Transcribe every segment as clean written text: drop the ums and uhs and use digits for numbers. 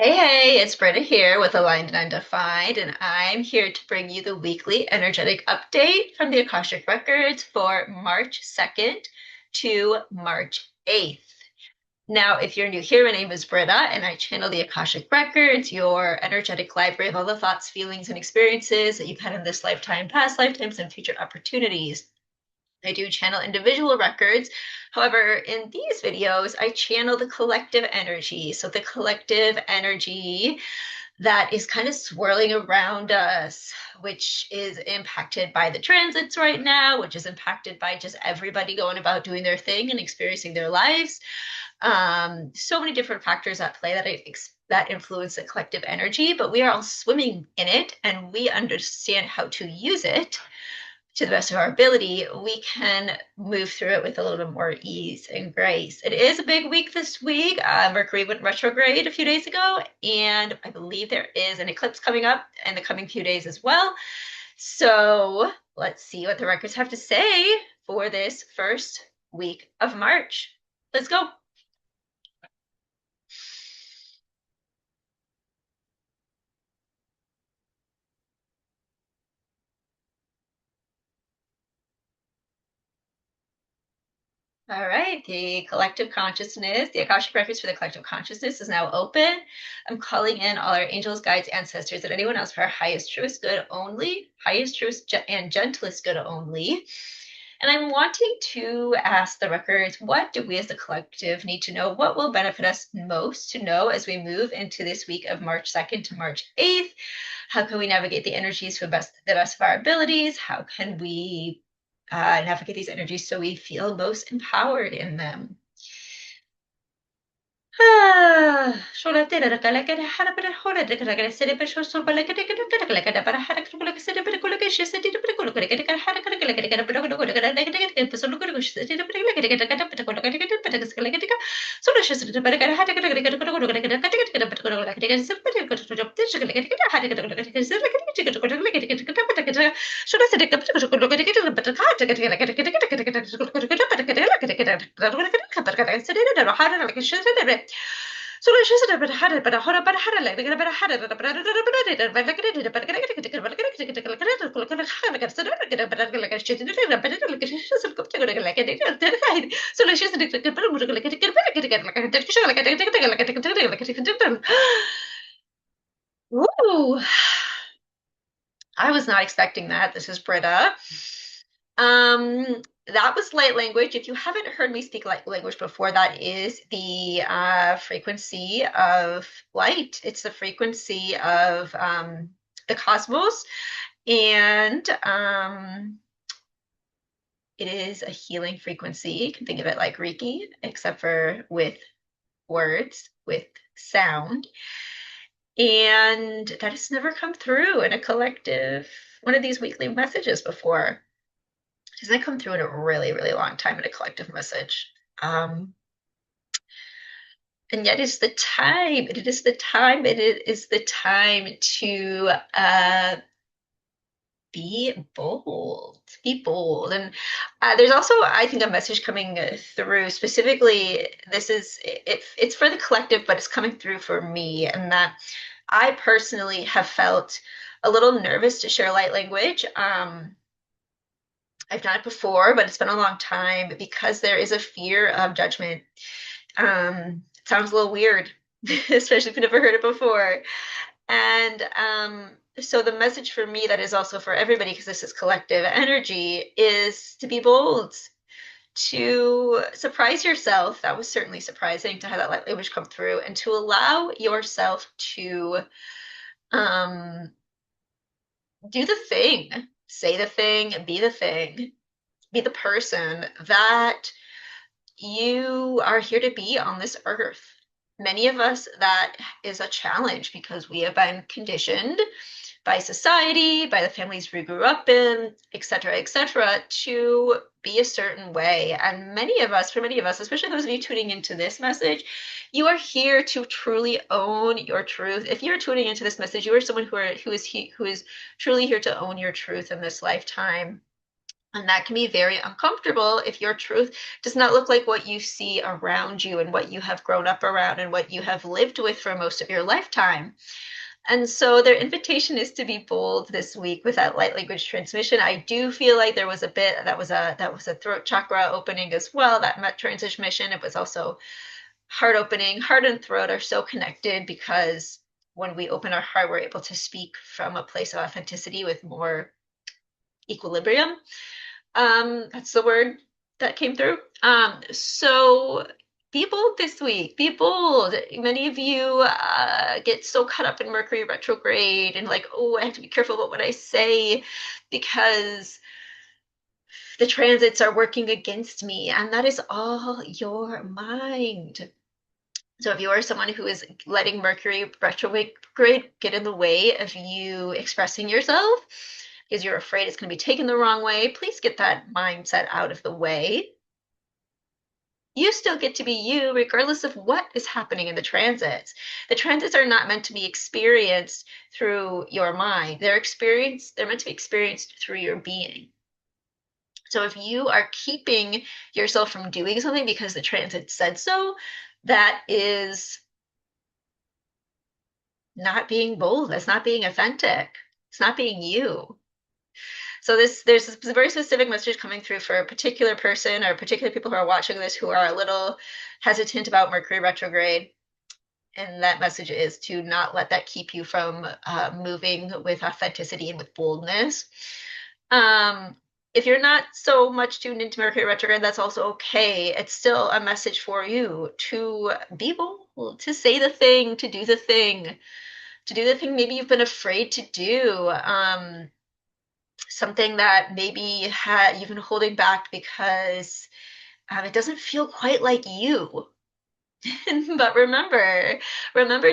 Hey, it's Britta here with Aligned and Undefined, and I'm here to bring you the weekly energetic update from the Akashic Records for March 2nd to March 8th. Now, if you're new here, my name is Britta, and I channel the Akashic Records, your energetic library of all the thoughts, feelings, and experiences that you've had in this lifetime, past lifetimes, and future opportunities. I do channel individual records. However, in these videos, I channel the collective energy. So, the collective energy that is kind of swirling around us, which is impacted by the transits right now, which is impacted by just everybody going about doing their thing and experiencing their lives. So many different factors at play that influence the collective energy, but we are all swimming in it and we understand how to use it to the best of our ability, we can move through it with a little bit more ease and grace. It is a big week this week. Mercury went retrograde a few days ago, and I believe there is an eclipse coming up in the coming few days as well. So let's see what the records have to say for this first week of March. Let's go. All right, the collective consciousness, the Akashic records for the collective consciousness is now open. I'm calling in all our angels, guides, ancestors, and anyone else for our highest, truest good only, highest, truest, and gentlest good only. And I'm wanting to ask the records, what do we as the collective need to know? What will benefit us most to know as we move into this week of March 2nd to March 8th? How can we navigate the energies for the best of our abilities? How can we navigate these energies so we feel most empowered in them? Woo! I was not expecting that. This is Britta. That was light language. If you haven't heard me speak light language before, that is the frequency of light. It's the frequency of the cosmos, and it is a healing frequency. You can think of it like Reiki, except for with words, with sound. And that has never come through in a collective, one of these weekly messages before. It hasn't come through in a really, really long time in a collective message. And yet it's the time, it is the time, it is the time to be bold, be bold. And there's also, I think, a message coming through specifically. It's for the collective, but it's coming through for me, and that I personally have felt a little nervous to share light language. I've done it before, but it's been a long time because there is a fear of judgment. It sounds a little weird, especially if you've never heard it before. And so the message for me that is also for everybody, because this is collective energy, is to be bold, to surprise yourself. That was certainly surprising to have that light language come through, and to allow yourself to um, do the thing, say the thing, be the person that you are here to be on this earth. Many of us, that is a challenge because we have been conditioned by society, by the families we grew up in, et cetera, to be a certain way. And for many of us, especially those of you tuning into this message, you are here to truly own your truth. If you're tuning into this message, you are someone who is truly here to own your truth in this lifetime. And that can be very uncomfortable if your truth does not look like what you see around you and what you have grown up around and what you have lived with for most of your lifetime. And so their invitation is to be bold this week with that light language transmission. I do feel like there was a bit that was a throat chakra opening as well, that transmission. It was also heart opening. Heart and throat are so connected because when we open our heart, we're able to speak from a place of authenticity with more equilibrium. That's the word that came through. So be bold this week. Be bold. Many of you get so caught up in Mercury retrograde and like, oh, I have to be careful about what I say because the transits are working against me. And that is all your mind. So if you are someone who is letting Mercury retrograde get in the way of you expressing yourself because you're afraid it's going to be taken the wrong way, please get that mindset out of the way. You still get to be you regardless of what is happening in the transits. The transits are not meant to be experienced through your mind. They're meant to be experienced through your being. So if you are keeping yourself from doing something because the transit said so, that is not being bold. That's not being authentic. It's not being you. So there's a very specific message coming through for a particular person or particular people who are watching this who are a little hesitant about Mercury retrograde. And that message is to not let that keep you from moving with authenticity and with boldness. If you're not so much tuned into Mercury retrograde, that's also okay. It's still a message for you to be bold, to say the thing, to do the thing, maybe you've been afraid to do. Something that maybe you've been holding back because it doesn't feel quite like you. But remember,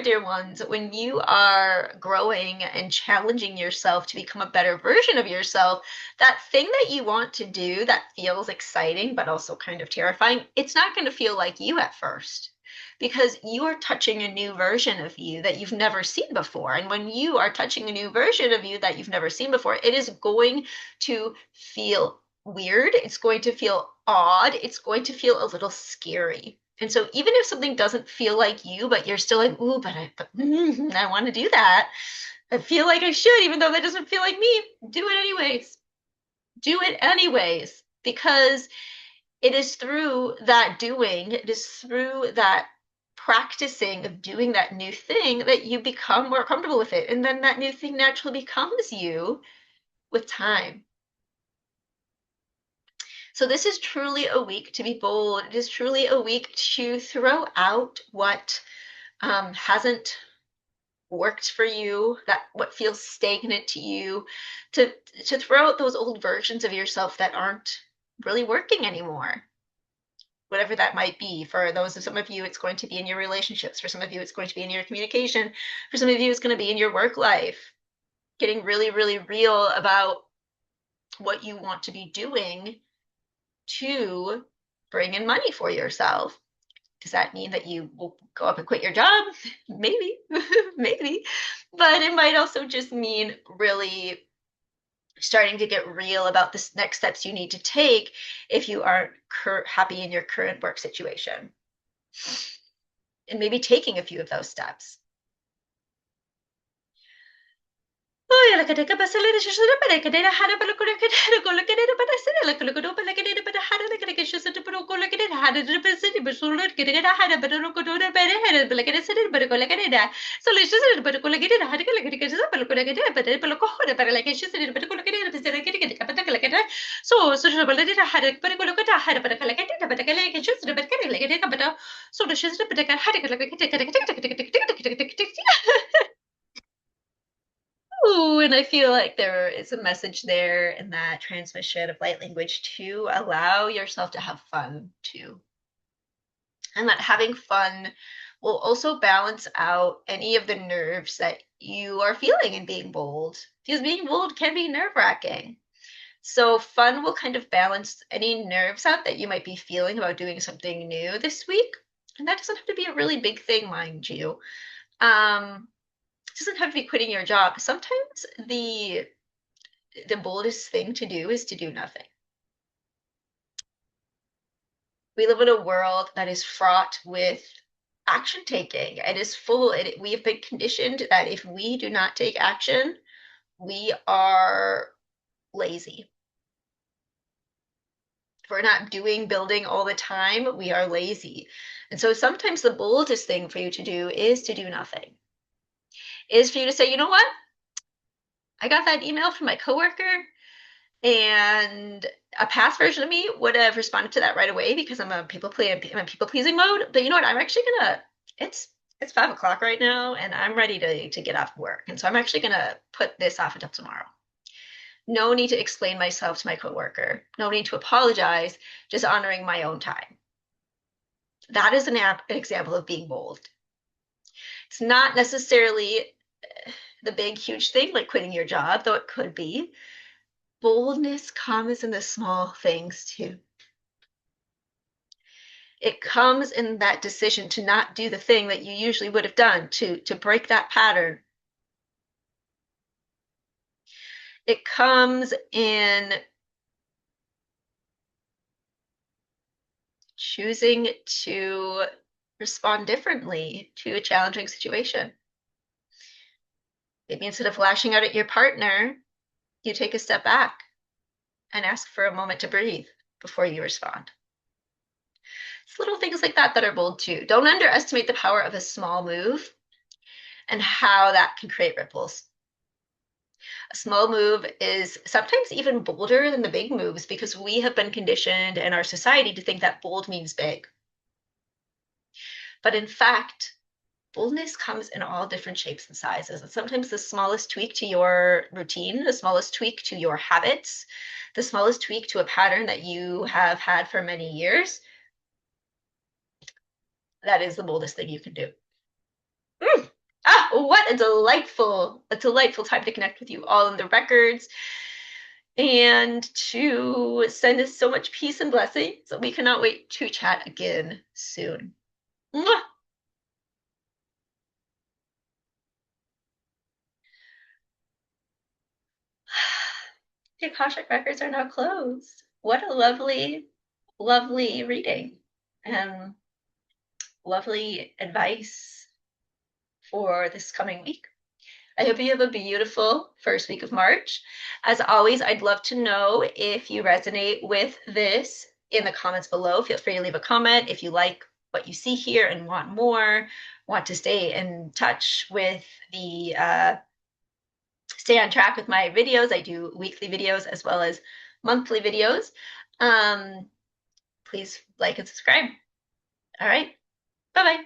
dear ones, when you are growing and challenging yourself to become a better version of yourself, that thing that you want to do that feels exciting but also kind of terrifying, it's not going to feel like you at first because you are touching a new version of you that you've never seen before. And when you are touching a new version of you that you've never seen before, it is going to feel weird. It's going to feel odd. It's going to feel a little scary. And so even if something doesn't feel like you, but you're still like, ooh, I want to do that. I feel like I should, even though that doesn't feel like me. Do it anyways. Do it anyways. Because it is through that doing, it is through that practicing of doing that new thing that you become more comfortable with it. And then that new thing naturally becomes you with time. So this is truly a week to be bold. It is truly a week to throw out what hasn't worked for you, that what feels stagnant to you, to throw out those old versions of yourself that aren't really working anymore. Whatever that might be. For those of some of you, it's going to be in your relationships. For some of you, it's going to be in your communication. For some of you, it's going to be in your work life. Getting really, really real about what you want to be doing to bring in money for yourself. Does that mean that you will go up and quit your job? Maybe, maybe. But it might also just mean really starting to get real about the next steps you need to take if you aren't happy in your current work situation. And maybe taking a few of those steps. Ooh, and I feel like there is a message there in that transmission of light language to allow yourself to have fun too. And that having fun will also balance out any of the nerves that you are feeling in being bold. Because being bold can be nerve-wracking. So fun will kind of balance any nerves out that you might be feeling about doing something new this week. And that doesn't have to be a really big thing, mind you. It doesn't have to be quitting your job. Sometimes the boldest thing to do is to do nothing. We live in a world that is fraught with action taking. It is full. We have been conditioned that if we do not take action, we are lazy. If we're not doing building all the time, we are lazy. And so sometimes the boldest thing for you to do is to do nothing. Is for you to say, you know what? I got that email from my coworker, and a past version of me would have responded to that right away because I'm a people pleasing mode. But you know what? I'm actually gonna. It's 5 o'clock right now, and I'm ready to get off work, and so I'm actually gonna put this off until tomorrow. No need to explain myself to my coworker. No need to apologize. Just honoring my own time. That is an example of being bold. It's not necessarily the big, huge thing like quitting your job, though it could be. Boldness comes in the small things too. It comes in that decision to not do the thing that you usually would have done, to break that pattern. It comes in choosing to respond differently to a challenging situation. Maybe instead of lashing out at your partner, you take a step back and ask for a moment to breathe before you respond. It's little things like that that are bold too. Don't underestimate the power of a small move and how that can create ripples. A small move is sometimes even bolder than the big moves because we have been conditioned in our society to think that bold means big. But in fact, boldness comes in all different shapes and sizes. And sometimes the smallest tweak to your routine, the smallest tweak to your habits, the smallest tweak to a pattern that you have had for many years, that is the boldest thing you can do. What a delightful time to connect with you all in the records and to send us so much peace and blessings. So we cannot wait to chat again soon. Mwah! The Akashic records are now closed. What a lovely, lovely reading and lovely advice for this coming week. I hope you have a beautiful first week of March. As always, I'd love to know if you resonate with this in the comments below. Feel free to leave a comment if you like what you see here and want more, want to stay in touch with stay on track with my videos. I do weekly videos as well as monthly videos. Please like and subscribe. All right. Bye-bye.